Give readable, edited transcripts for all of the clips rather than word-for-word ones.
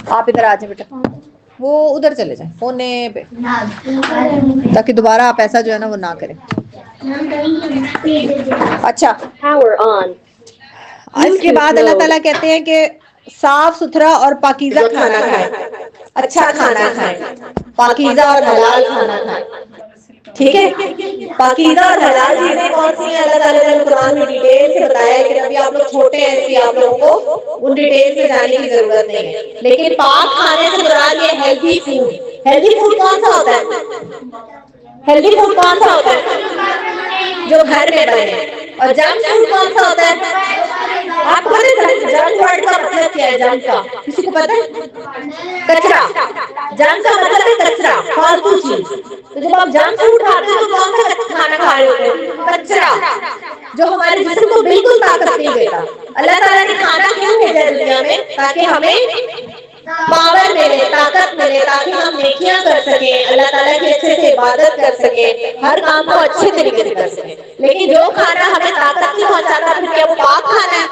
آپ ادھر آ جائیں بیٹا, وہ ادھر چلے جائیں کونے پہ, تاکہ دوبارہ آپ ایسا جو ہے نا وہ نہ کریں. اچھا, اس کے بعد اللہ تعالیٰ کہتے ہیں کہ صاف ستھرا اور پاکیزہ کھانا کھائیں, اچھا کھانا کھائیں, پاکیزہ اور حلال کھانا کھائیں. ٹھیک ہے, پاکیزہ اور حلال چیزیں کون سی ہیں, اللہ تعالیٰ نے قرآن میں ڈیٹیل سے بتایا ہے, لیکن ابھی آپ لوگ چھوٹے ہیں اس لیے آپ لوگوں کو ان ڈیٹیل میں جانے کی ضرورت نہیں ہے. لیکن پاک کھانے سے مراد یہ ہیلدی فوڈ. ہیلدی فوڈ کون سا ہوتا ہے؟ ہیلدی فوڈ کون سا ہوتا ہے؟ جو گھر میں بنے. اور جنک فوڈ کون سا ہوتا ہے؟ آپ کو پتا ہے جنک ورڈ کا مطلب کیا ہے؟ جنک کا کسی کو پتا ہے؟ کچرا. جنک کا مطلب ہے کچرا, فالتو چیز. تو جب آپ جنک فوڈ کھاتے ہو تو کون سا کھانا کھا رہے ہوتے ہیں؟ کچرا, جو ہمارے جسم کو بالکل طاقت نہیں دیتا. اللہ تعالیٰ نے کھانا کیوں بھیجا ہے دنیا میں؟ تاکہ ہمیں پاور ملے, طاقت ملے, تاکہ ہم نیکیاں کر سکیں, اللہ تعالیٰ کی اچھے سے عبادت کر سکیں, ہر کام کو اچھے طریقے سے کر سکیں. لیکن جو کھانا ہمیں طاقت نہیں پہنچاتا پھر کیا وہ پاک کھانا ہے؟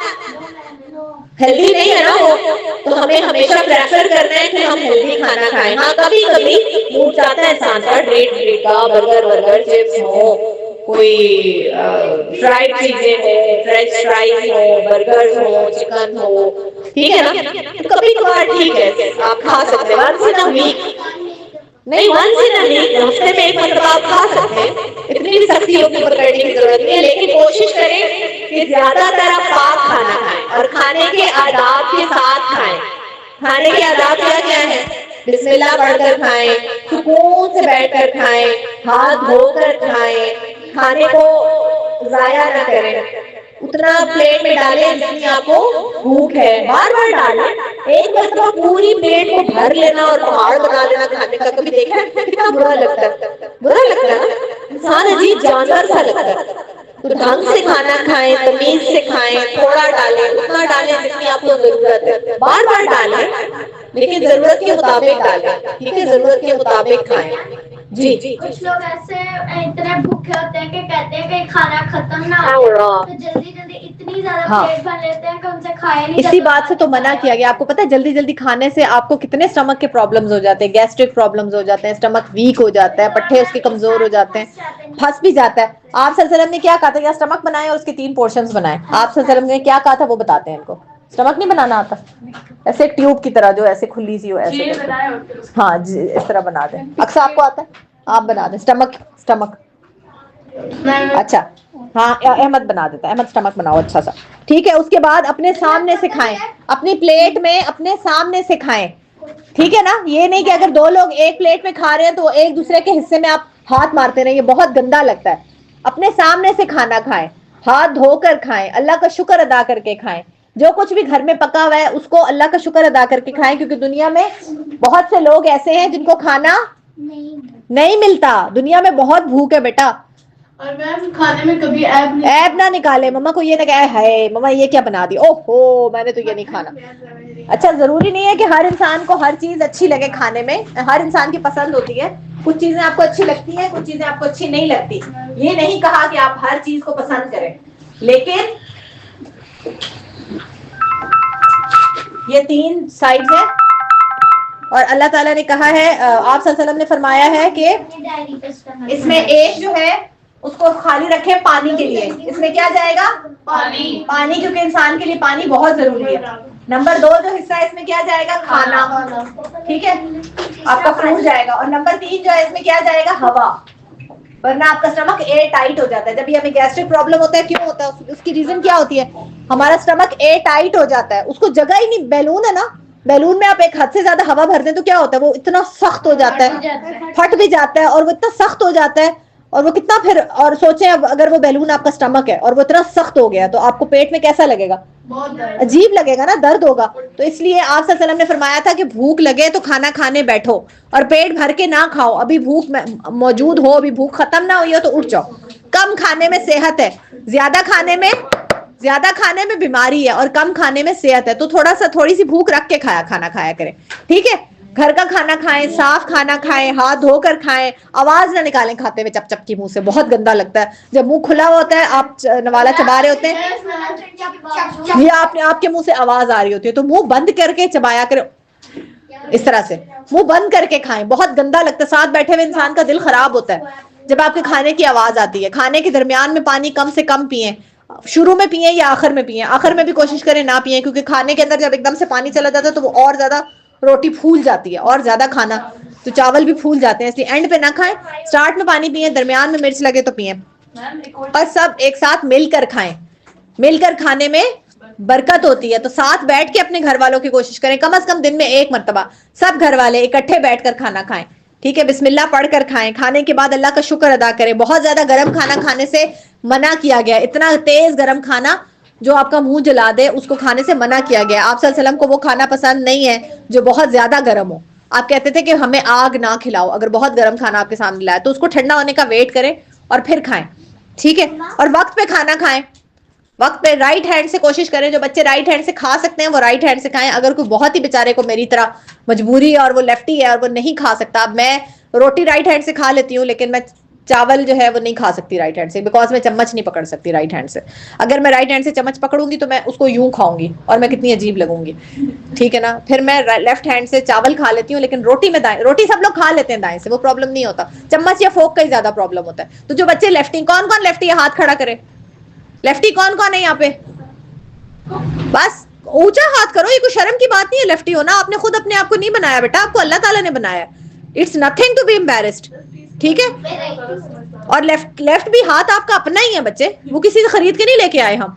ہیلدی نہیں ہے نا وہ. تو ہمیں ہمیشہ پریفر کرنا ہے کہ ہم ہیلدی کھانا کھائیں. ہاں کبھی کبھی موڈ چاہتا ہے انسان کا ڈیٹ ڈیٹ کا برگر چپس ہو, کوئی فرائڈ چیزیں ہو, فرینچ فرائز ہو, برگر ہو, چکن ہو, ٹھیک ہے نا, تو کبھی کبھار ٹھیک ہے آپ کھا سکتے ہیں. ونس ان اے ویک نہیں, ونس ان اے ویک, ہفتے میں ایک مرتبہ آپ کھا سکتے ہیں. اتنی بھی سختی اپنے اوپر کرنے کی ضرورت نہیں ہے, لیکن کوشش کریں کہ زیادہ تر آپ پاک کھانا کھائیں اور کھانے کے آداب کے ساتھ کھائیں. کھانے کے آداب کیا کیا ہے؟ بسم اللہ پڑھ کر کھائیں, سکون سے بیٹھ کر کھائیں, ہاتھ دھو کر کھائیں, کھانے کو ضائع نہ کریں, اتنا پلیٹ میں ڈالیں جتنی آپ کو بھوک ہے, بار بار ڈالیں. ایک مرتبہ پوری پلیٹ کو بھر لینا اور پہاڑ بنا لینا کھانے کا کبھی دیکھا ہے؟ کتنا برا لگتا ہے, برا لگتا ہے نا, انسان عجیب جانور سا لگتا ہے. تو ڈھنگ سے کھانا کھائیں, تمیز سے کھائیں, تھوڑا ڈالیں, اتنا ڈالیں جتنی آپ کو ضرورت ہے, بار بار ڈالیں لیکن ضرورت کے مطابق ڈالیں. ٹھیک ہے, ضرورت کے مطابق کھائیں. جی, کچھ لوگ ایسے اتنے بھوکے ہوتے ہیں کہ کہتے ہیں کہ کھانا ختم نہ ہو, تو جلدی جلدی اتنی زیادہ پیٹ بھر لیتے ہیں کہ ان سے کھایا نہیں جاتا. اسی بات سے تو منع کیا گیا. آپ کو پتا ہے جلدی جلدی کھانے سے آپ کو کتنے اسٹمک کے پرابلمز ہو جاتے ہیں, گیسٹرک پرابلمز ہو جاتے ہیں, اسٹمک ویک ہو جاتا ہے, پٹھے اس کے کمزور ہو جاتے ہیں, پھنس بھی جاتا ہے. آپ صلی اللہ علیہ وسلم نے کیا کہا تھا؟ یا اسٹمک بنائیں اور اس کے 3 پورشنز بنائیں. آپ صلی اللہ علیہ وسلم نے کیا کہا تھا وہ بتاتے ہیں ان کو. اسٹمک نہیں بنانا آتا, ایسے ایک ٹیوب کی طرح جو ایسے کھلی سی ہو, ایسے ہاں جی اس طرح بنا دیں. اکثر آپ کو آتا ہے, آپ بنا دیں اسٹمک. اچھا ہاں احمد بنا دیتا ہے, احمد اسٹمک بناؤ اچھا سا. ٹھیک ہے, اس کے بعد اپنے سامنے سے کھائیں, اپنی پلیٹ میں اپنے سامنے سے کھائیں. ٹھیک ہے نا, یہ نہیں کہ اگر 2 لوگ ایک پلیٹ میں کھا رہے ہیں تو ایک دوسرے کے حصے میں آپ ہاتھ مارتے رہے, یہ بہت گندا لگتا ہے. اپنے سامنے سے کھانا کھائیں, ہاتھ دھو کر کھائیں, اللہ کا شکر ادا کر کے کھائیں. جو کچھ بھی گھر میں پکا ہوا ہے اس کو اللہ کا شکر ادا کر کے کھائیں, کیونکہ دنیا میں بہت سے لوگ ایسے ہیں جن کو کھانا نہیں ملتا. دنیا میں بہت بھوک ہے بیٹا. اور میم کھانے میں کبھی ایب نہ نکالے, مما کو یہ نہ کہ ہے مما یہ کیا بنا دی, او ہو میں نے تو یہ نہیں کھانا. اچھا ضروری نہیں ہے کہ ہر انسان کو ہر چیز اچھی لگے کھانے میں, ہر انسان کی پسند ہوتی ہے. کچھ چیزیں آپ کو اچھی لگتی ہیں, کچھ چیزیں آپ کو اچھی نہیں لگتی. یہ نہیں کہا کہ آپ ہر چیز کو پسند کریں, لیکن یہ 3 سائڈ ہے. اور اللہ تعالیٰ نے کہا ہے, آپ صلی اللہ علیہ وسلم نے فرمایا ہے کہ اس میں ایک جو ہے اس کو خالی رکھے پانی کے لیے. اس میں کیا جائے گا؟ پانی, کیونکہ انسان کے لیے پانی بہت ضروری ہے. نمبر 2 جو حصہ ہے اس میں کیا جائے گا؟ کھانا. ٹھیک ہے, آپ کا فروٹ جائے گا. اور نمبر 3 جو ہے اس میں کیا جائے گا؟ ہوا. ورنہ آپ کا اسٹمک ایئر ٹائٹ ہو جاتا ہے. جب یہ ہمیں گیسٹرک پرابلم ہوتا ہے, کیوں ہوتا ہے؟ اس کی ریزن کیا ہوتی ہے؟ ہمارا اسٹمک ایئر ٹائٹ ہو جاتا ہے, اس کو جگہ ہی نہیں. بیلون ہے نا, بیلون میں آپ ایک حد سے زیادہ ہوا بھر دیں تو کیا ہوتا ہے؟ وہ اتنا سخت ہو جاتا ہے, پھٹ بھی جاتا ہے, اور وہ اتنا سخت ہو جاتا ہے, اور وہ کتنا پھر. اور سوچیں اب اگر وہ بیلون آپ کا اسٹمک ہے اور وہ اتنا سخت ہو گیا تو آپ کو پیٹ میں کیسا لگے گا؟ عجیب لگے گا نا, درد ہوگا. تو اس لیے آپ صلی اللہ علیہ وسلم نے فرمایا تھا کہ بھوک لگے تو کھانا کھانے بیٹھو, اور پیٹ بھر کے نہ کھاؤ. ابھی بھوک موجود ہو, ابھی بھوک ختم نہ ہوئی ہو تو اٹھ جاؤ. کم کھانے میں صحت ہے, زیادہ کھانے میں بیماری ہے, اور کم کھانے میں صحت ہے. تو تھوڑی سی بھوک رکھ کے کھانا کھایا کریں. ٹھیک ہے, گھر کا کھانا کھائیں، صاف کھانا کھائیں، ہاتھ دھو کر کھائیں، آواز نہ نکالیں کھاتے ہوئے چپ چپ کی منہ سے، بہت گندا لگتا ہے جب منہ کھلا ہوتا ہے، آپ نوالا چبا رہے ہوتے ہیں یا آپ کے منہ سے آواز آ رہی ہوتی ہے تو منہ بند کر کے چبایا کریں، اس طرح سے منہ بند کر کے کھائیں، بہت گندا لگتا ہے، ساتھ بیٹھے ہوئے انسان کا دل خراب ہوتا ہے جب آپ کے کھانے کی آواز آتی ہے۔ کھانے کے درمیان میں پانی کم سے کم پئیں، شروع میں پئیں یا آخر میں پئیں، آخر میں بھی کوشش کریں نہ پئیں، کیونکہ کھانے کے اندر جب ایک دم سے پانی چلا جاتا ہے تو وہ اور زیادہ روٹی پھول جاتی ہے، اور زیادہ کھانا تو چاول بھی پھول جاتے ہیں، اس لیے اینڈ پہ نہ کھائیں، سٹارٹ میں پانی پئیں، درمیان میں مرچ لگے تو پئیں، اور سب ایک ساتھ مل کر کھائیں۔ مل کر کھانے میں برکت ہوتی ہے، تو ساتھ بیٹھ کے اپنے گھر والوں کی کوشش کریں کم از کم دن میں ایک مرتبہ سب گھر والے اکٹھے بیٹھ کر کھانا کھائیں، ٹھیک ہے، بسم اللہ پڑھ کر کھائیں، کھانے کے بعد اللہ کا شکر ادا کریں، بہت زیادہ گرم کھانا کھانے سے منع کیا گیا، اتنا تیز گرم کھانا جو آپ کا منہ جلا دے اس کو کھانے سے منع کیا گیا، آپ صلی اللہ علیہ وسلم کو وہ کھانا پسند نہیں ہے جو بہت زیادہ گرم ہو، آپ کہتے تھے کہ ہمیں آگ نہ کھلاؤ، اگر بہت گرم کھانا آپ کے سامنے لائے تو اس کو ٹھنڈا ہونے کا ویٹ کریں اور پھر کھائیں، ٹھیک ہے، اور وقت پہ کھانا کھائیں، وقت پہ رائٹ ہینڈ سے کوشش کریں، جو بچے رائٹ ہینڈ سے کھا سکتے ہیں وہ رائٹ ہینڈ سے کھائیں، اگر کوئی بہت ہی بیچارے کو میری طرح مجبوری ہے اور وہ لیفٹی ہے اور وہ نہیں کھا سکتا، اب میں روٹی رائٹ ہینڈ سے کھا لیتی ہوں لیکن میں چاول جو ہے وہ نہیں کھا سکتی رائٹ ہینڈ سے، بیکاز میں چمچ نہیں پکڑ سکتی رائٹ ہینڈ سے، اگر میں رائٹ ہینڈ سے چمچ پکڑوں گی تو میں اس کو یوں کھاؤں گی اور میں کتنی عجیب لگوں گی، ٹھیک ہے نا، پھر میں لیفٹ ہینڈ سے چاول کھا لیتی ہوں لیکن روٹی میں دائیں، روٹی سب لوگ کھا لیتے ہیں دائیں سے، وہ پرابلم نہیں ہوتا، چمچ یا فورک کا ہی زیادہ پرابلم ہوتا ہے، تو جو بچے لیفٹی، کون کون لیفٹی ہے ہاتھ کھڑا کرے، لیفٹی کون کون ہے یہاں پہ، بس اونچا ہاتھ کرو، یہ کوئی شرم کی بات نہیں ہے لیفٹی ہونا، آپ نے خود اپنے آپ کو نہیں بنایا بیٹا، آپ کو اللہ تعالیٰ نے بنایا، it's nothing to be embarrassed, ٹھیک ہے، اور لیفٹ بھی ہاتھ آپ کا اپنا ہی ہے بچے، وہ کسی سے خرید کے نہیں لے کے آئے ہم،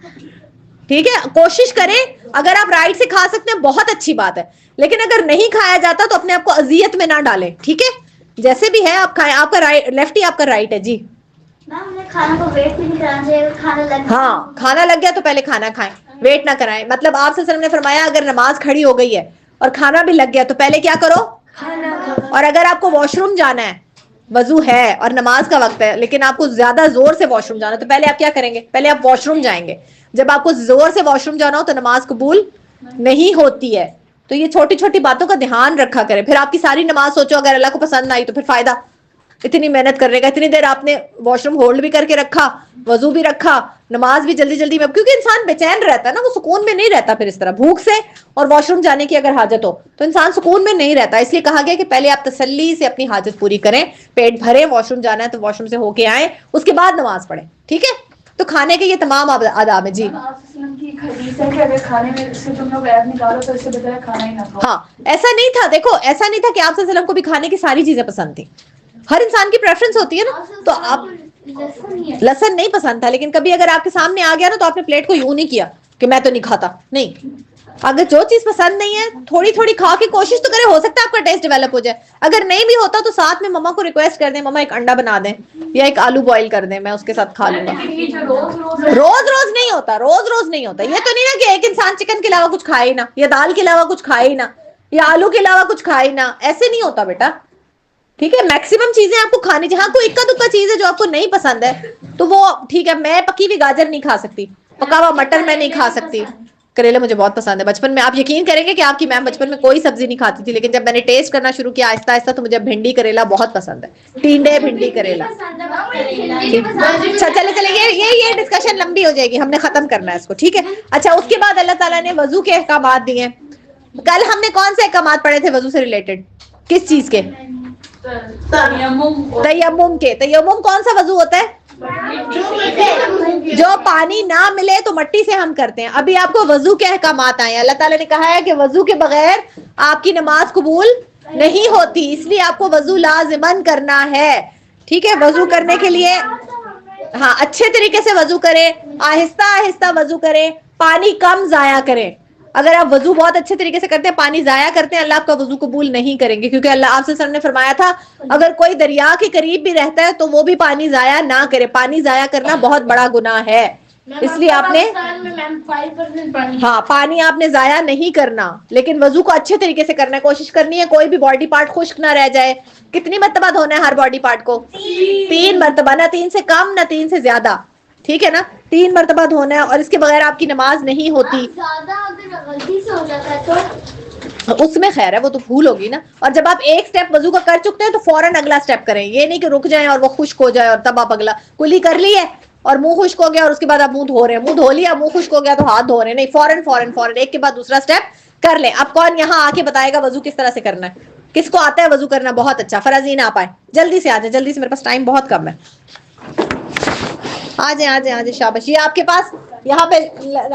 ٹھیک ہے، کوشش کریں، اگر آپ رائٹ سے کھا سکتے ہیں بہت اچھی بات ہے، لیکن اگر نہیں کھایا جاتا تو اپنے آپ کو اذیت میں نہ ڈالیں، ٹھیک ہے، جیسے بھی ہے آپ کھائیں، آپ کا لیفٹ ہی آپ کا رائٹ ہے، جی کھانا کو ویٹ نہیں کرنا چاہیے، کھانا لگ ہاں کھانا لگ گیا تو پہلے کھانا کھائیں، ویٹ نہ کرائیں، مطلب آپ صلی اللہ علیہ وسلم نے فرمایا اگر نماز کھڑی ہو گئی ہے اور کھانا بھی لگ گیا تو پہلے کیا کرو، اور اگر آپ کو واش روم جانا ہے، وضو ہے اور نماز کا وقت ہے لیکن آپ کو زیادہ زور سے واش روم جانا ہے تو پہلے آپ کیا کریں گے، پہلے آپ واش روم جائیں گے، جب آپ کو زور سے واش روم جانا ہو تو نماز قبول نہیں ہوتی ہے، تو یہ چھوٹی چھوٹی باتوں کا دھیان رکھا کریں، پھر آپ کی ساری نماز سوچو اگر اللہ کو پسند نہ آئی تو پھر فائدہ اتنی محنت کرنے کا، اتنی دیر آپ نے واش روم ہولڈ بھی کر کے رکھا، وضو بھی رکھا، نماز بھی جلدی جلدی میں، کیونکہ انسان بے چین رہتا ہے نا، وہ سکون میں نہیں رہتا پھر اس طرح بھوک سے اور واش روم جانے کی اگر حاجت ہو تو انسان سکون میں نہیں رہتا، اس لیے کہا گیا کہ پہلے آپ تسلی سے اپنی حاجت پوری کریں، پیٹ بھرے، واش روم جانا ہے تو واش روم سے ہو کے آئیں، اس کے بعد نماز پڑھیں، ٹھیک ہے، تو کھانے کے یہ تمام آداب ہیں، جی ہاں ایسا نہیں تھا، دیکھو ایسا نہیں تھا کہ آپ صلی اللہ علیہ وسلم کو بھی کھانے کی ساری چیزیں پسند تھی، ہر انسان کی پریفرنس ہوتی ہے نا، تو آپ لہسن نہیں پسند تھا لیکن کبھی اگر آپ کے سامنے آ گیا نا تو آپ نے پلیٹ کو یوں نہیں کیا کہ میں تو نہیں کھاتا، نہیں، اگر جو چیز پسند نہیں ہے تھوڑی تھوڑی کھا کے کوشش تو کرے، ہو سکتا ہے آپ کا ٹیسٹ ڈیولپ ہو جائے، اگر نہیں بھی ہوتا تو ساتھ میں مما کو ریکویسٹ کر دیں مما ایک انڈا بنا دیں یا ایک آلو بوائل کر دیں، میں اس کے ساتھ کھا لوں گا، روز روز نہیں ہوتا، روز روز نہیں ہوتا، یہ تو نہیں نا کہ ایک انسان چکن کے علاوہ کچھ کھائے ہی نہ یا دال کے علاوہ کچھ کھائے ہی نہ یا آلو کے علاوہ کچھ کھائے ہی نہ، ایسے نہیں ہوتا بیٹا، ٹھیک ہے، میکسیمم چیزیں آپ کو کھانی چاہیے، ہاں کوئی اکا دکا چیز ہے جو آپ کو نہیں پسند ہے تو وہ ٹھیک ہے، میں پکی ہوئی گاجر نہیں کھا سکتی، پکا ہوا مٹر میں نہیں کھا سکتی، کریلا مجھے بہت پسند ہے، بچپن میں آپ یقین کریں گے کہ آپ کی میم بچپن میں کوئی سبزی نہیں کھاتی تھی لیکن جب میں نے ٹیسٹ کرنا شروع کیا آہستہ آہستہ تو مجھے بھنڈی کریلا بہت پسند ہے، ٹینڈے بھنڈی کریلا، اچھا چلے یہ ڈسکشن لمبی ہو جائے گی، ہم نے ختم کرنا ہے اس کو، ٹھیک ہے، اچھا اس کے بعد اللہ تعالیٰ نے وضو کے احکامات دیے، کل ہم نے کون سے احکامات پڑھے تھے وضو سے ریلیٹڈ، کس چیز کے، تیمم کے، تیمم کون سا وضو ہوتا ہے، جو پانی نہ ملے تو مٹی سے ہم کرتے ہیں، ابھی آپ کو وضو کے احکامات آئے ہیں، اللہ تعالیٰ نے کہا ہے کہ وضو کے بغیر آپ کی نماز قبول نہیں ہوتی، اس لیے آپ کو وضو لازماً کرنا ہے، ٹھیک ہے، وضو کرنے کے لیے ہاں اچھے طریقے سے وضو کریں، آہستہ آہستہ وضو کریں، پانی کم ضائع کریں، اگر آپ وضو بہت اچھے طریقے سے کرتے ہیں پانی ضائع کرتے ہیں اللہ آپ کا وضو قبول نہیں کریں گے، کیونکہ اللہ آپ سے نے فرمایا تھا اگر کوئی دریا کے قریب بھی رہتا ہے تو وہ بھی پانی ضائع نہ کرے، پانی ضائع کرنا بہت بڑا گناہ ہے، اس لیے آپ نے ہاں پانی آپ نے ضائع نہیں کرنا، لیکن وضو کو اچھے طریقے سے کرنا ہے، کوشش کرنی ہے کوئی بھی باڈی پارٹ خشک نہ رہ جائے، کتنی مرتبہ دھونا ہے ہر باڈی پارٹ کو، 3 مرتبہ، نہ 3 سے کم نہ 3 سے زیادہ، ٹھیک ہے نا، 3 مرتبہ دھونا ہے، اور اس کے بغیر آپ کی نماز نہیں ہوتی، زیادہ اگر غلطی سے ہو جاتا ہے تو اس میں خیر ہے، وہ تو بھول ہوگی نا. اور جب آپ ایک سٹیپ وضو کا کر چکتے ہیں تو فوراً اگلا سٹیپ کریں. یہ نہیں کہ رک جائیں اور وہ خشک ہو جائے اور تب آپ اگلا. کلی کر لی ہے اور منہ خشک ہو گیا اور اس کے بعد آپ منہ دھو رہے ہیں، منہ دھو لیا منہ خشک ہو گیا تو ہاتھ دھو رہے ہیں. نہیں، فوراً فوراً فوراً ایک کے بعد دوسرا سٹیپ کر لیں. اب کون یہاں آ کے بتائے گا وضو کس طرح سے کرنا ہے؟ کس کو آتا ہے وضو کرنا؟ بہت اچھا. فرازین آپ آئے جلدی سے، آ جائیں جلدی سے، میرے پاس ٹائم بہت کم ہے. آ جائیں آ جائیں آ جائیں، شاباش. یہ آپ کے پاس یہاں پہ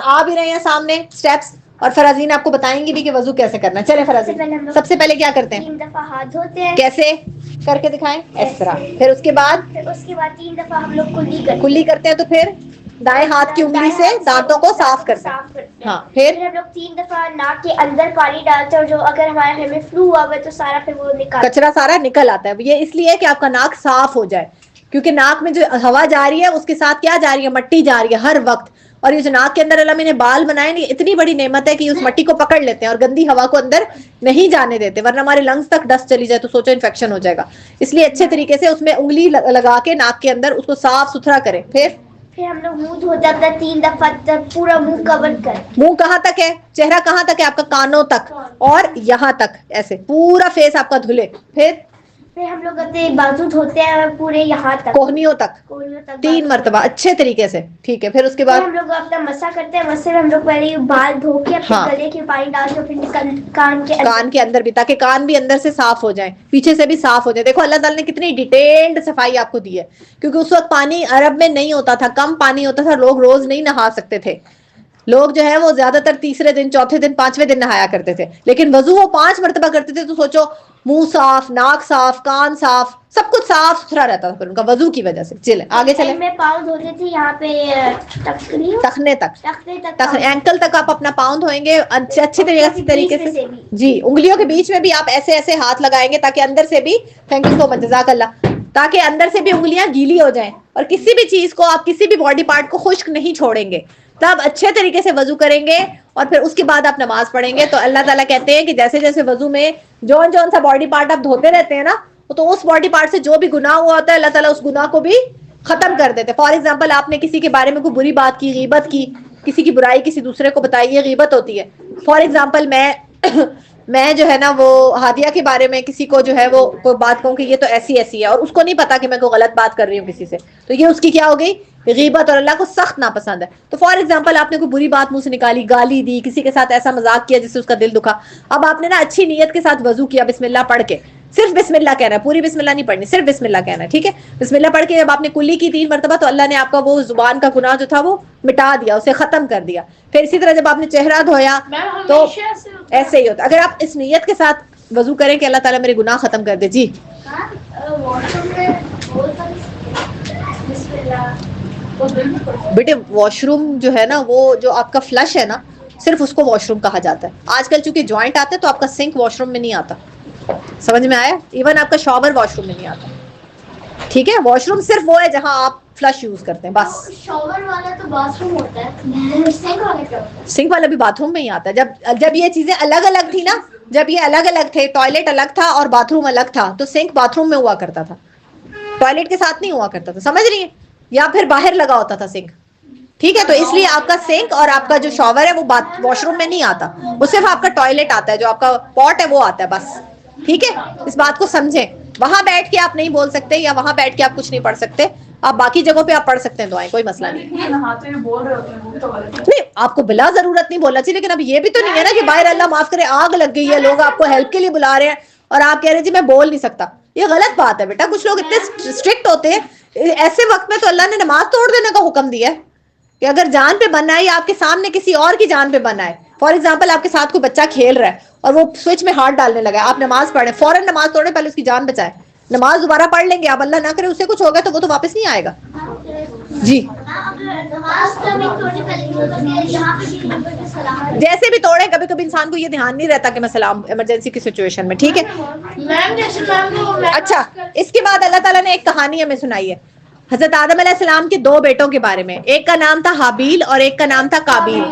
آ بھی رہے ہیں سامنے سٹیپس، اور فرازین آپ کو بتائیں گی بھی کہ وضو کیسے کرنا ہے. چلے فرازین، سب سے پہلے کیا کرتے ہیں؟ 3 دفعہ ہاتھ دھوتے ہیں. کیسے کر کے دکھائیں؟ اس طرح. پھر اس کے بعد 3 دفعہ ہم لوگ کلی کرتے ہیں. تو پھر دائیں ہاتھ کی انگلی سے دانتوں کو صاف کرتے ہیں. ہاں، پھر ہم لوگ 3 دفعہ ناک کے اندر پانی ڈالتے ہیں، اور جو اگر ہمارے ہمیں فلو ہوا ہوا ہے تو سارا پھر وہ نکال کچرا سارا نکل آتا ہے. یہ اس لیے کہ آپ کا ناک صاف ہو جائے، کیونکہ ناک میں جو ہوا جا رہی ہے اس کے ساتھ کیا جا رہی ہے؟ مٹی جا رہی ہے ہر وقت. اور یہ جو ناک کے اندر اللہ نے بال بنائے نا، اتنی بڑی نعمت ہے کہ اس مٹی کو پکڑ لیتے ہیں اور گندی ہوا کو اندر نہیں جانے دیتے، ورنہ ہمارے لنگس تک ڈسٹ چلی جائے تو سوچو انفیکشن ہو جائے گا. اس لیے اچھے طریقے سے اس میں انگلی لگا کے ناک کے اندر اس کو صاف ستھرا کریں. پھر ہم لوگ منہ دھوتے ہیں 3 دفعہ تک، پورا منہ کور کر. منہ کہاں تک ہے؟ چہرہ کہاں تک ہے آپ کا؟ کانوں تک اور یہاں تک، ایسے پورا فیس آپ کا دھلے. پھر ہم لوگ اپنے بازو دھوتے ہیں پورے یہاں تک، کوہنیوں تک 3 مرتبہ اچھے طریقے سے. ٹھیک ہے. پھر اس کے بعد ہم لوگ اپنا مسا کرتے ہیں. مسے میں ہم لوگ پہلے بال دھو کے اپنے گلے کے پانی ڈالتے ہیں، پھر کان کے اندر بھی، تاکہ کان بھی اندر سے صاف ہو جائیں، پیچھے سے بھی صاف ہو جائے. دیکھو اللہ تعالیٰ نے کتنی ڈیٹیلڈ صفائی آپ کو دی ہے، کیونکہ اس وقت پانی عرب میں نہیں ہوتا تھا، کم پانی ہوتا تھا، لوگ روز نہیں نہا سکتے تھے. لوگ جو ہے وہ زیادہ تر تیسرے دن، چوتھے دن، 5ویں دن نہایا کرتے تھے. لیکن وضو وہ 5 مرتبہ کرتے تھے. تو سوچو، منہ صاف، ناک صاف، کان صاف، سب کچھ صاف ستھرا رہتا تھا ان کا وضو کی وجہ سے. چلے آگے چلے. میں پاؤں دھوتے تھے یہاں پہ ٹخنے تک، اینکل تک آپ اپنا پاؤں دھوئیں گے اچھے طریقے سے. جی، انگلیوں کے بیچ میں بھی آپ ایسے ایسے ہاتھ لگائیں گے تاکہ اندر سے بھی، تھینک یو سو مچ، جزاک اللہ، تاکہ اندر سے بھی انگلیاں گیلی ہو جائیں. اور کسی بھی چیز کو آپ، کسی بھی باڈی پارٹ کو خشک نہیں چھوڑیں گے. تب اچھے طریقے سے وضو کریں گے اور پھر اس کے بعد آپ نماز پڑھیں گے. تو اللہ تعالیٰ کہتے ہیں کہ جیسے جیسے وضو میں جون سا باڈی پارٹ آپ دھوتے رہتے ہیں نا، تو اس باڈی پارٹ سے جو بھی گناہ ہوا ہوتا ہے اللہ تعالیٰ اس گناہ کو بھی ختم کر دیتے. فار ایگزامپل، آپ نے کسی کے بارے میں کوئی بری بات کی، غیبت کی، کسی کی برائی کسی دوسرے کو بتائی، یہ غیبت ہوتی ہے. فار ایگزامپل میں جو ہے نا وہ ہادیہ کے بارے میں کسی کو جو ہے وہ کوئی بات کہوں کہ یہ تو ایسی ایسی ہے، اور اس کو نہیں پتا کہ میں کوئی غلط بات کر رہی ہوں کسی سے، تو یہ اس کی کیا ہو گئی؟ غیبت، اور اللہ کو سخت ناپسند ہے. تو فار ایگزامپل آپ نے کوئی بری بات منہ سے نکالی، گالی دی، کسی کے ساتھ ایسا مذاق کیا جس سے اس کا دل دکھا. اب آپ نے نا اچھی نیت کے ساتھ وضو کیا، بسم اللہ پڑھ کے، صرف بسم اللہ کہنا ہے، پوری بسم اللہ نہیں پڑھنی، صرف بسم اللہ کہنا ہے. ٹھیک ہے. بسم اللہ پڑھ کے جب آپ نے کلی کی 3 مرتبہ، تو اللہ نے آپ کا وہ زبان کا گناہ جو تھا وہ مٹا دیا، اسے ختم کر دیا. پھر اسی طرح جب آپ نے چہرہ دھویا تو ایسے ہی ہوتا. اگر آپ اس نیت کے ساتھ وضو کریں کہ اللہ تعالیٰ میرے گناہ ختم کر دے. جی بیٹے، واش روم جو ہے نا، وہ جو آپ کا فلش ہے نا، صرف اس کو واش روم کہا جاتا ہے. آج کل چونکہ جوائنٹ آتے ہیں تو آپ کا سنک واش روم میں نہیں آتا. سمجھ میں آیا؟ ایون آپ کا شاور واش روم میں نہیں آتا. ٹھیک ہے. واش روم صرف وہ ہے جہاں آپ فلش یوز کرتے ہیں بس. شاور والا تو باتھ روم ہوتا ہے، سنک والا کیا ہوتا ہے؟ سنک والا بھی باتھ روم میں ہی آتا ہے. جب یہ چیزیں الگ الگ تھی نا، جب یہ الگ الگ تھے، ٹوائلٹ الگ تھا اور باتھ روم الگ تھا، تو سنک باتھ روم میں ہوا کرتا تھا، ٹوائلٹ کے ساتھ نہیں ہوا کرتا تھا. سمجھ رہی ہیں؟ یا پھر باہر لگا ہوتا تھا سنک. ٹھیک ہے. تو اس لیے آپ کا سنک اور آپ کا جو شاور ہے وہ واش روم میں نہیں آتا، وہ صرف آپ کا ٹوائلٹ آتا ہے، جو آپ کا پاٹ ہے وہ آتا ہے بس. ٹھیک ہے. اس بات کو سمجھیں. وہاں بیٹھ کے آپ نہیں بول سکتے، یا وہاں بیٹھ کے آپ کچھ نہیں پڑھ سکتے. آپ باقی جگہوں پہ آپ پڑھ سکتے ہیں دعائیں، کوئی مسئلہ نہیں. نہیں، آپ کو بلا ضرورت نہیں بولنا چاہیے، لیکن اب یہ بھی تو نہیں ہے نا کہ باہر اللہ معاف کرے آگ لگ گئی ہے، لوگ آپ کو ہیلپ کے لیے بلا رہے ہیں اور آپ کہہ رہے ہیں جی میں بول نہیں سکتا. یہ غلط بات ہے بیٹا. کچھ لوگ اتنے اسٹرکٹ ہوتے ہیں. ایسے وقت میں تو اللہ نے نماز توڑ دینے کا حکم دیا ہے کہ اگر جان پہ بننا ہے یا آپ کے سامنے کسی اور کی جان پہ بننا ہے. فار ایگزامپل، آپ کے ساتھ کوئی بچہ کھیل رہا ہے اور وہ سوئچ میں ہاتھ ڈالنے لگا ہے، آپ نماز پڑھیں، فوراً نماز توڑیں، پہلے اس کی جان بچائیں. نماز دوبارہ پڑھ لیں گے آپ، اللہ نہ کرے اس سے کچھ ہوگا تو وہ تو واپس نہیں آئے گا. جی جیسے بھی توڑیں، کبھی کبھی انسان کو یہ دھیان نہیں رہتا کہ میں سلام ایمرجنسی کی سچویشن میں. ٹھیک ہے. اچھا، اس کے بعد اللہ تعالیٰ نے ایک کہانی ہمیں سنائی ہے حضرت آدم علیہ السلام کے 2 بیٹوں کے بارے میں. ایک کا نام تھا حابیل اور ایک کا نام تھا قابیل.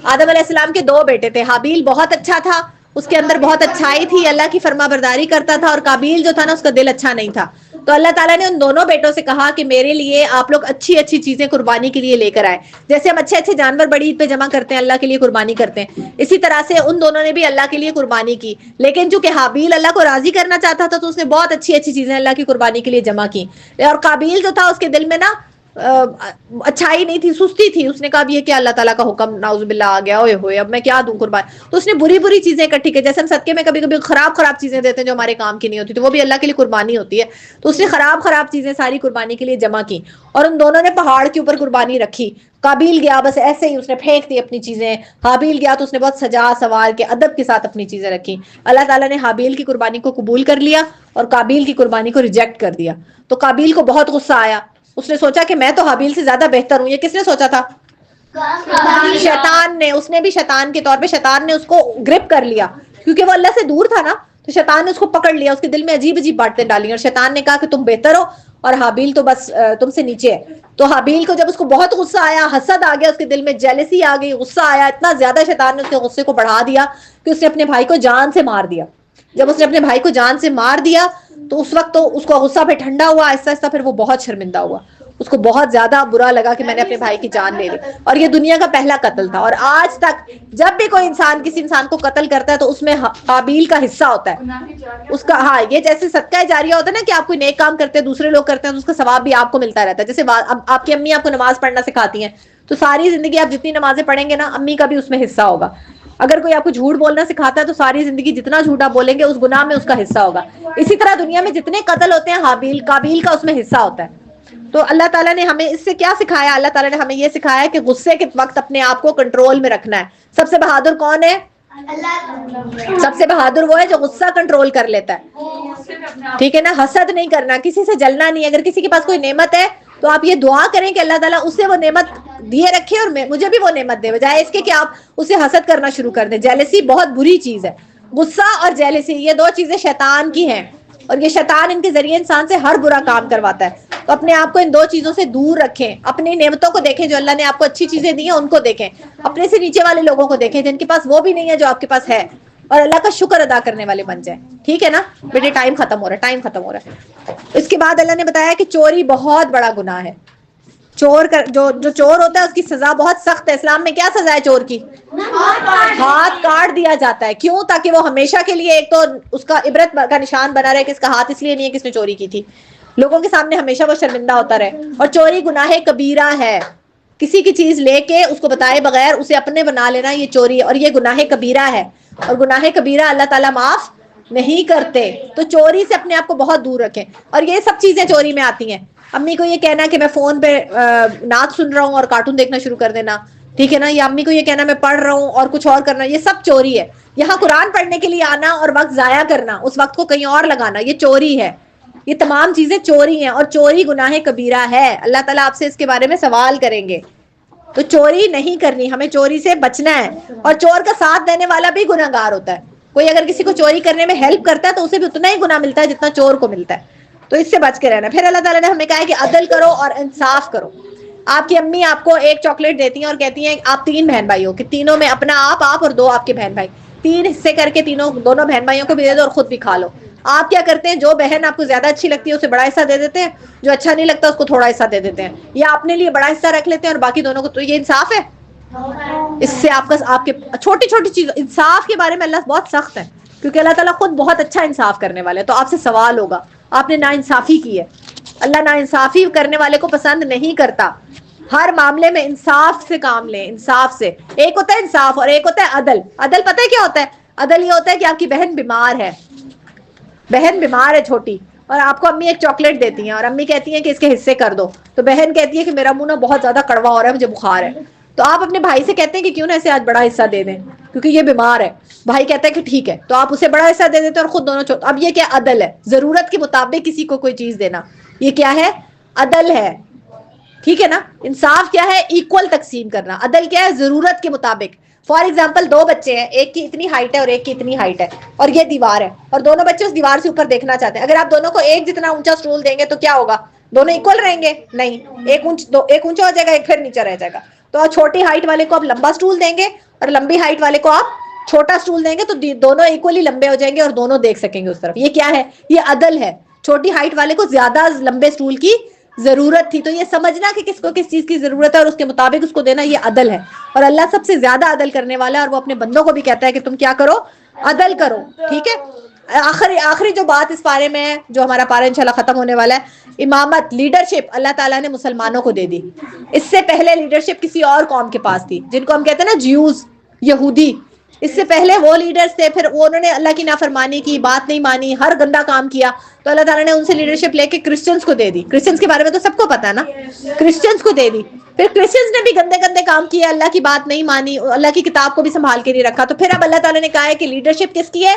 آدم علیہ السلام کے 2 بیٹے تھے. حابیل بہت اچھا تھا، اس کے اندر بہت اچھائی تھی، اللہ کی فرما برداری کرتا تھا، اور قابیل جو تھا نا اس کا دل اچھا نہیں تھا. تو اللہ تعالیٰ نے ان دونوں بیٹوں سے کہا کہ میرے لیے آپ لوگ اچھی اچھی چیزیں قربانی کے لیے لے کر آئے. جیسے ہم اچھے اچھے جانور بڑی عید پہ جمع کرتے ہیں, اللہ کے لیے قربانی کرتے ہیں, اسی طرح سے ان دونوں نے بھی اللہ کے لیے قربانی کی. لیکن چونکہ حابیل اللہ کو راضی کرنا چاہتا تھا تو اس نے بہت اچھی اچھی چیزیں اللہ کی قربانی کے لیے جمع کی. اور قابیل جو تھا اس کے دل میں نا اچھائی نہیں تھی, سستی تھی. اس نے کہا یہ کیا اللہ تعالیٰ کا حکم نعوذ باللہ آ گیا, اوئے ہوئے اب میں کیا دوں قربان. تو اس نے بری بری چیزیں اکٹھی کی. جیسے ہم صدقے میں کبھی کبھی خراب چیزیں دیتے ہیں جو ہمارے کام کی نہیں ہوتی, تو وہ بھی اللہ کے لیے قربانی ہوتی ہے. تو اس نے خراب چیزیں ساری قربانی کے لیے جمع کی, اور ان دونوں نے پہاڑ کے اوپر قربانی رکھی. قابیل گیا بس ایسے ہی اس نے پھینک دی اپنی چیزیں. حابیل گیا تو اس نے بہت سجا سوار کے ادب کے ساتھ اپنی چیزیں رکھی. اللہ تعالیٰ نے حابیل کی قربانی کو قبول کر لیا اور قابیل کی قربانی کو ریجیکٹ کر دیا. تو قابیل کو بہت غصہ آیا. اس نے سوچا کہ میں تو حابیل سے زیادہ بہتر ہوں. یہ کس نے سوچا تھا؟ شیطان نے. اس نے بھی شیطان کے طور پہ شیطان نے اس کو گرپ کر لیا, کیونکہ وہ اللہ سے دور تھا نا, تو شیطان نے اس کو پکڑ لیا. اس کے دل میں عجیب عجیب باتیں ڈالی, اور شیطان نے کہا کہ تم بہتر ہو اور حابیل تو بس تم سے نیچے ہے. تو حابیل کو جب اس کو بہت غصہ آیا, حسد آ گیا اس کے دل میں, جیلسی آ گئی, غصہ آیا, اتنا زیادہ شیطان نے اس کے غصے کو بڑھا دیا کہ اس نے اپنے بھائی کو جان سے مار دیا. جب اس نے اپنے بھائی کو جان سے مار دیا تو اس وقت تو اس کو غصہ پہ ٹھنڈا ہوا آہستہ آہستہ. پھر وہ بہت شرمندہ ہوا, اس کو بہت زیادہ برا لگا کہ میں نے اپنے بھائی کی جان لے لی. اور یہ دنیا کا پہلا قتل تھا, اور آج تک جب بھی کوئی انسان کسی انسان کو قتل کرتا ہے تو اس میں حابیل کا حصہ ہوتا ہے اس کا. ہاں, یہ جیسے صدقہ جاریہ ہوتا ہے نا کہ آپ کوئی نیک کام کرتے ہیں, دوسرے لوگ کرتے ہیں, تو اس کا ثواب بھی آپ کو ملتا رہتا ہے. جیسے آپ کی امی آپ کو نماز پڑھنا سکھاتی ہیں, تو ساری زندگی آپ جتنی نمازیں پڑھیں گے نا, امی کا بھی اس میں حصہ ہوگا. اگر کوئی آپ کو جھوٹ بولنا سکھاتا ہے تو ساری زندگی جتنا جھوٹا بولیں گے اس گناہ میں اس کا حصہ ہوگا. اسی طرح دنیا میں جتنے قتل ہوتے ہیں حابیل قابیل کا اس میں حصہ ہوتا ہے. تو اللہ تعالیٰ نے ہمیں اس سے کیا سکھایا؟ اللہ تعالیٰ نے ہمیں یہ سکھایا کہ غصے کے وقت اپنے آپ کو کنٹرول میں رکھنا ہے. سب سے بہادر کون ہے؟ سب سے بہادر وہ ہے جو غصہ کنٹرول کر لیتا ہے. ٹھیک ہے نا, حسد نہیں کرنا, کسی سے جلنا نہیں. اگر کسی کے پاس کوئی نعمت ہے تو آپ یہ دعا کریں کہ اللہ تعالیٰ اسے وہ نعمت دیے رکھے اور مجھے بھی وہ نعمت دے, بجائے اس کے کہ آپ اسے حسد کرنا شروع کر دیں. جیلسی بہت بری چیز ہے. غصہ اور جیلسی یہ دو چیزیں شیطان کی ہیں, اور یہ شیطان ان کے ذریعے انسان سے ہر برا کام کرواتا ہے. تو اپنے آپ کو ان دو چیزوں سے دور رکھیں. اپنی نعمتوں کو دیکھیں, جو اللہ نے آپ کو اچھی چیزیں دی ہیں ان کو دیکھیں. اپنے سے نیچے والے لوگوں کو دیکھیں جن کے پاس وہ بھی نہیں ہے جو آپ کے پاس ہے, اور اللہ کا شکر ادا کرنے والے بن جائیں. ٹھیک ہے نا بیٹے, ٹائم ختم ہو رہا ہے. اس کے بعد اللہ نے بتایا کہ چوری بہت بڑا گناہ ہے. جو چور ہوتا ہے اس کی سزا بہت سخت ہے. اسلام میں کیا سزا ہے چور کی؟ ہاتھ کاٹ دیا جاتا ہے. کیوں؟ تاکہ وہ ہمیشہ کے لیے ایک تو اس کا عبرت کا نشان بنا رہے کہ اس کا ہاتھ اس لیے نہیں ہے کہ اس نے چوری کی تھی, لوگوں کے سامنے ہمیشہ وہ شرمندہ ہوتا رہے. اور چوری گناہ کبیرہ ہے. کسی کی چیز لے کے اس کو بتائے بغیر اسے اپنے بنا لینا یہ چوری ہے, اور یہ گناہ کبیرہ ہے. اور گناہ کبیرہ اللہ تعالیٰ معاف نہیں کرتے. تو چوری سے اپنے آپ کو بہت دور رکھیں. اور یہ سب چیزیں چوری میں آتی ہیں. امی کو یہ کہنا کہ میں فون پہ نعت سن رہا ہوں اور کارٹون دیکھنا شروع کر دینا, ٹھیک ہے نا, یا امی کو یہ کہنا میں پڑھ رہا ہوں اور کچھ اور کرنا, یہ سب چوری ہے. یہاں قرآن پڑھنے کے لیے آنا اور وقت ضائع کرنا, اس وقت کو کہیں اور لگانا, یہ چوری ہے. یہ تمام چیزیں چوری ہیں, اور چوری گناہ کبیرہ ہے. اللہ تعالیٰ آپ سے اس کے بارے میں سوال کریں گے. تو چوری نہیں کرنی, ہمیں چوری سے بچنا ہے. اور چور کا ساتھ دینے والا بھی گناہگار ہوتا ہے. کوئی اگر کسی کو چوری کرنے میں ہیلپ کرتا ہے تو اسے بھی اتنا ہی گناہ ملتا ہے جتنا چور کو ملتا ہے. تو اس سے بچ کے رہنا. پھر اللہ تعالیٰ نے ہمیں کہا ہے کہ عدل کرو اور انصاف کرو. آپ کی امی آپ کو ایک چاکلیٹ دیتی ہیں اور کہتی ہیں آپ 3 بہن بھائی ہو, کہ تینوں میں اپنا آپ اور 2 آپ کے بہن بھائی, 3 حصے کر کے دونوں بہن بھائیوں کو بھی دے دو اور خود بھی کھا لو. آپ کیا کرتے ہیں؟ جو بہن آپ کو زیادہ اچھی لگتی ہے اسے بڑا حصہ دے دیتے ہیں, جو اچھا نہیں لگتا اس کو تھوڑا حصہ دے دیتے ہیں, یا اپنے لیے بڑا حصہ رکھ لیتے ہیں اور باقی دونوں کو. تو یہ انصاف ہے؟ اس سے آپ کے چھوٹی چھوٹی چیز, انصاف کے بارے میں اللہ بہت سخت ہے, کیونکہ اللہ تعالیٰ خود بہت اچھا انصاف کرنے والے. تو آپ سے سوال ہوگا آپ نے ناانصافی کی ہے. اللہ ناانصافی کرنے والے کو پسند نہیں کرتا. ہر معاملے میں انصاف سے کام لیں, انصاف سے. ایک ہوتا ہے انصاف اور ایک ہوتا ہے عدل. عدل پتہ ہے کیا ہوتا ہے؟ عدل یہ ہوتا ہے کہ آپ کی بہن بیمار ہے چھوٹی, اور آپ کو امی ایک چاکلیٹ دیتی ہیں اور امی کہتی ہیں کہ اس کے حصے کر دو. تو بہن کہتی ہے کہ میرا منہ نا بہت زیادہ کڑوا ہو رہا ہے, مجھے بخار ہے. تو آپ اپنے بھائی سے کہتے ہیں کہ کیوں نہ اسے آج بڑا حصہ دے دیں کیونکہ یہ بیمار ہے. بھائی کہتا ہے کہ ٹھیک ہے, تو آپ اسے بڑا حصہ دے دیتے اور خود دونوں اب یہ کیا عدل ہے؟ ضرورت کے مطابق کسی کو کوئی چیز دینا, یہ کیا ہے؟ عدل ہے. ٹھیک ہے نا. انصاف کیا ہے؟ ایکول تقسیم کرنا. عدل کیا ہے؟ ضرورت کے مطابق. فار ایگزامپل 2 بچے ہیں, ایک کی اتنی ہائٹ ہے اور ایک کی اتنی ہائٹ ہے, اور یہ دیوار ہے, اور دونوں بچے اس دیوار سے اوپر دیکھنا چاہتے ہیں. اگر آپ دونوں کو ایک جتنا اونچا اسٹول دیں گے تو کیا ہوگا؟ دونوں ایکول رہیں گے؟ نہیں, ایک اونچا ہو جائے گا, ایک پھر نیچے رہ جائے گا. تو چھوٹی ہائٹ والے کو آپ لمبا اسٹول دیں گے اور لمبی ہائٹ والے کو آپ چھوٹا اسٹول دیں گے, تو دونوں ایکولی لمبے ہو جائیں گے اور دونوں دیکھ سکیں گے اس طرف. یہ کیا ہے؟ یہ عدل ہے. چھوٹی ہائٹ والے کو زیادہ لمبے سٹول کی ضرورت تھی. تو یہ سمجھنا کہ کس کو کس چیز کی ضرورت ہے اور اس کے مطابق اس کو دینا, یہ عدل ہے. اور اللہ سب سے زیادہ عدل کرنے والا ہے, اور وہ اپنے بندوں کو بھی کہتا ہے کہ تم کیا کرو, عدل کرو. ٹھیک ہے. آخری جو بات اس پارے میں ہے, جو ہمارا پارہ انشاءاللہ ختم ہونے والا ہے, امامت, لیڈرشپ اللہ تعالیٰ نے مسلمانوں کو دے دی. اس سے پہلے لیڈرشپ کسی اور قوم کے پاس تھی, جن کو ہم کہتے ہیں نا جیوز, یہودی. اس سے پہلے وہ لیڈرز تھے, پھر انہوں نے اللہ کی نافرمانی کی, بات نہیں مانی, ہر گندا کام کیا, تو اللہ تعالیٰ نے ان سے لیڈرشپ لے کے کرسچنز کو دے دی. کرسچنز کے بارے میں تو سب کو پتا ہے نا, کرسچنز کو دے دی. پھر کرسچنز نے بھی گندے گندے کام کیے, اللہ کی بات نہیں مانی, اللہ کی کتاب کو بھی سنبھال کے نہیں رکھا. تو پھر اب اللہ تعالیٰ نے کہا ہے کہ لیڈرشپ کس کی ہے,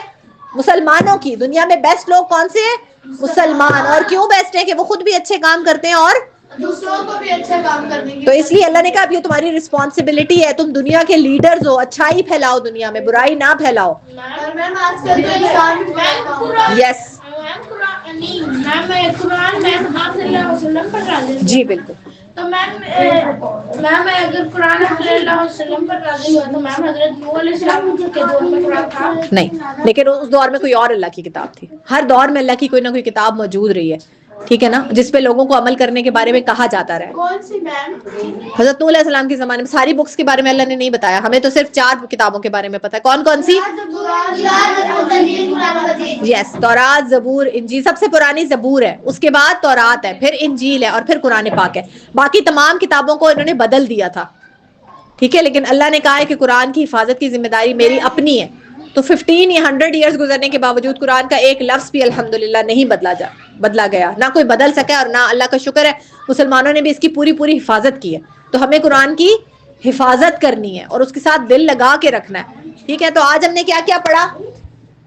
مسلمانوں کی. دنیا میں بیسٹ لوگ کون سے ہیں, مسلمان. اور کیوں بیسٹ ہیں, کہ وہ خود بھی اچھے کام کرتے ہیں اور دوسروں کو بھی اچھا کام کرنے کی. تو اس لیے اللہ نے کہا اب یہ تمہاری رسپانسبلٹی ہے, تم دنیا کے لیڈرز ہو, اچھائی پھیلاؤ, دنیا میں برائی نہ پھیلاؤ. اور میم آج کل تو انسان یس قرآن میں حضرت صلی اللہ علیہ وسلم پڑھ رہا ہے. جی بالکل. تو میم اگر قرآن حضرت صلی اللہ علیہ وسلم پر نازل ہوا تو میم حضرت نوح علیہ السلام کے دور میں قرآن تھا نہیں, لیکن اس دور میں کوئی اور اللہ کی کتاب تھی. ہر دور میں اللہ کی کوئی نہ کوئی کتاب موجود رہی ہے, ٹھیک ہے نا, جس پہ لوگوں کو عمل کرنے کے بارے میں کہا جاتا رہا. کون سی میم؟ حضرت نوح علیہ السلام کے زمانے میں ساری بکس کے بارے میں اللہ نے نہیں بتایا, ہمیں تو صرف 4 کتابوں کے بارے میں پتا ہے. کون کون سی؟ یس, تورات, زبور, انجیل. سب سے پرانی زبور ہے, اس کے بعد تورات ہے, پھر انجیل ہے, اور پھر قرآن پاک ہے. باقی تمام کتابوں کو انہوں نے بدل دیا تھا, ٹھیک ہے. لیکن اللہ نے کہا ہے کہ قرآن کی حفاظت کی ذمہ داری میری اپنی ہے. تو 15 یا 100 ایئرز گزرنے کے باوجود قرآن کا ایک لفظ بھی الحمدللہ نہیں بدلا گیا, نہ کوئی بدل سکا, اور نہ, اللہ کا شکر ہے, مسلمانوں نے بھی اس کی پوری حفاظت کی ہے. تو ہمیں قرآن کی حفاظت کرنی ہے اور اس کے ساتھ دل لگا کے رکھنا ہے, ٹھیک ہے. تو آج ہم نے کیا کیا پڑھا,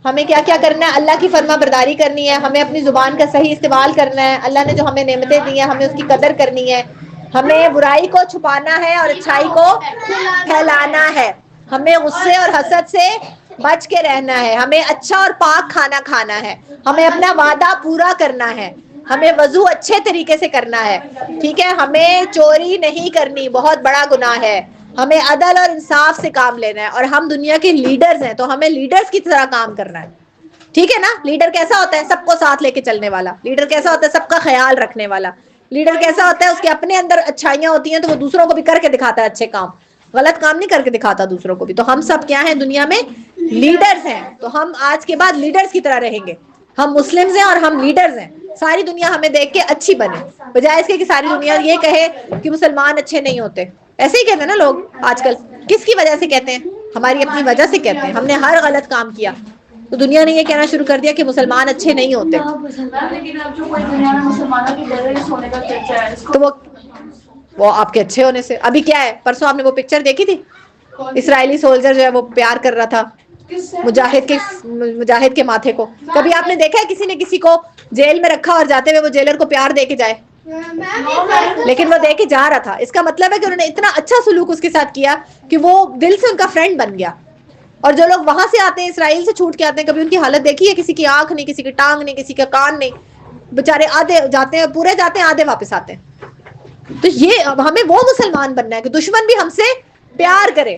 ہمیں کیا کیا کرنا ہے, اللہ کی فرما برداری کرنی ہے, ہمیں اپنی زبان کا صحیح استعمال کرنا ہے, اللہ نے جو ہمیں نعمتیں دی ہیں ہمیں اس کی قدر کرنی ہے, ہمیں برائی کو چھپانا ہے اور اچھائی کو پھیلانا ہے, ہمیں غصے اور حسد سے بچ کے رہنا ہے, ہمیں اچھا اور پاک کھانا کھانا ہے, ہمیں اپنا وعدہ پورا کرنا ہے, ہمیں وضو اچھے طریقے سے کرنا ہے, ٹھیک ہے, ہمیں چوری نہیں کرنی, بہت بڑا گناہ ہے, ہمیں عدل اور انصاف سے کام لینا ہے. اور ہم دنیا کے لیڈرز ہیں تو ہمیں لیڈرز کی طرح کام کرنا ہے, ٹھیک ہے نا. لیڈر کیسا ہوتا ہے, سب کو ساتھ لے کے چلنے والا. لیڈر کیسا ہوتا ہے, سب کا خیال رکھنے والا. لیڈر کیسا ہوتا ہے, اس کے اپنے اندر اچھائیاں ہوتی ہیں تو وہ دوسروں کو بھی کر کے دکھاتا ہے اچھے کام, غلط کام نہیں کر کے دکھاتا دوسروں کو بھی. تو ہم سب کیا ہیں, دنیا میں لیڈرز ہیں. تو ہم آج کے بعد لیڈرز کی طرح رہیں گے. ہم مسلمز ہیں اور ہم لیڈرز ہیں. ساری دنیا ہمیں دیکھ کے اچھی بنے, بجائے اس کے کہ ساری دنیا یہ کہے کہ مسلمان اچھے نہیں ہوتے. ایسے ہی کہتے ہیں نا لوگ آج کل. کس کی وجہ سے کہتے ہیں, ہماری اپنی وجہ سے کہتے ہیں. ہم نے ہر غلط کام کیا تو دنیا نے یہ کہنا شروع کر دیا کہ مسلمان اچھے نہیں ہوتے. تو وہ آپ کے اچھے ہونے سے, ابھی کیا ہے, پرسوں آپ نے وہ پکچر دیکھی تھی, اسرائیلی سولجر جو ہے وہ پیار کر رہا تھا مجاہد کے ماتھے کو. کبھی آپ نے دیکھا ہے کسی نے کسی کو جیل میں رکھا اور جاتے ہوئے وہ جیلر کو پیار دے کے جائے؟ لیکن وہ دے کے جا رہا تھا. اس کا مطلب ہے کہ انہوں نے اتنا اچھا سلوک اس کے ساتھ کیا کہ وہ دل سے ان کا فرینڈ بن گیا. اور جو لوگ وہاں سے آتے ہیں, اسرائیل سے چھوٹ کے آتے ہیں, کبھی ان کی حالت دیکھی ہے, کسی کی آنکھ نہیں, کسی کی ٹانگ نہیں, کسی کا کان نہیں, بےچارے آدھے جاتے ہیں, پورے جاتے ہیں, آدھے واپس آتے ہیں. تو یہ ہمیں وہ مسلمان بننا ہے کہ دشمن بھی ہم سے پیار کرے,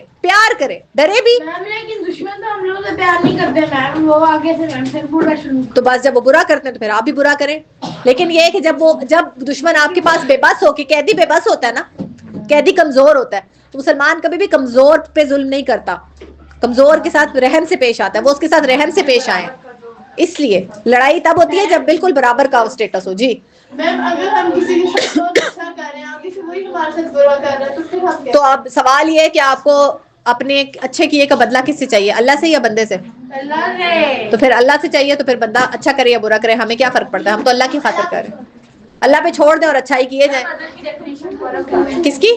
ڈرے بھی. لیکن دشمن تو ہم لوگوں سے پیار نہیں کرتے میم, وہ آگے سے برا شروع. تو بس جب وہ برا کرتے ہیں تو پھر آپ بھی برا کریں. لیکن یہ کہ جب دشمن آپ کے پاس بے بس ہو, کہ قیدی بے بس ہوتا ہے نا, قیدی کمزور ہوتا ہے, تو مسلمان کبھی بھی کمزور پہ ظلم نہیں کرتا, کمزور کے ساتھ رحم سے پیش آتا ہے, وہ اس کے ساتھ رحم سے پیش آئے. اس لیے لڑائی تب ہوتی ہے جب بالکل برابر کا اسٹیٹس ہو. جی میم, اگر ہم کسی کے ساتھ اچھا کر رہے ہیں, آپ کسی وہی ہمارے ساتھ برا کر رہے ہیں, تو پھر ہم کیا؟ تو اب سوال یہ ہے کہ آپ کو اپنے اچھے کیے کا بدلہ کس سے چاہیے, اللہ سے یا بندے سے؟ اللہ سے. تو پھر اللہ سے چاہیے, تو پھر بندہ اچھا کرے یا برا کرے, ہمیں کیا فرق پڑتا ہے, ہم تو اللہ کی خاطر کریں, اللہ پہ چھوڑ دیں اور اچھائی کیے جائیں. کس کی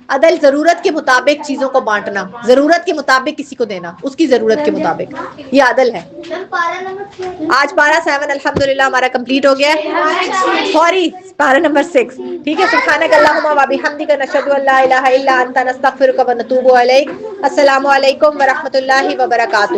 عدل ضرورت کے مطابق چیزوں کو بانٹنا, ضرورت کے مطابق کسی کو دینا, اس کی ضرورت کے مطابق, یہ عدل ہے. آج پارہ 7 الحمدللہ ہمارا کمپلیٹ ہو گیا ہے. سوری, پارہ نمبر 6, ٹھیک ہے. سبحانک اللہم و بحمدک, نشہد ان لا الہ الا انت, نستغفرک و نتوب الیک. السلام علیکم ورحمۃ اللہ وبرکاتہ.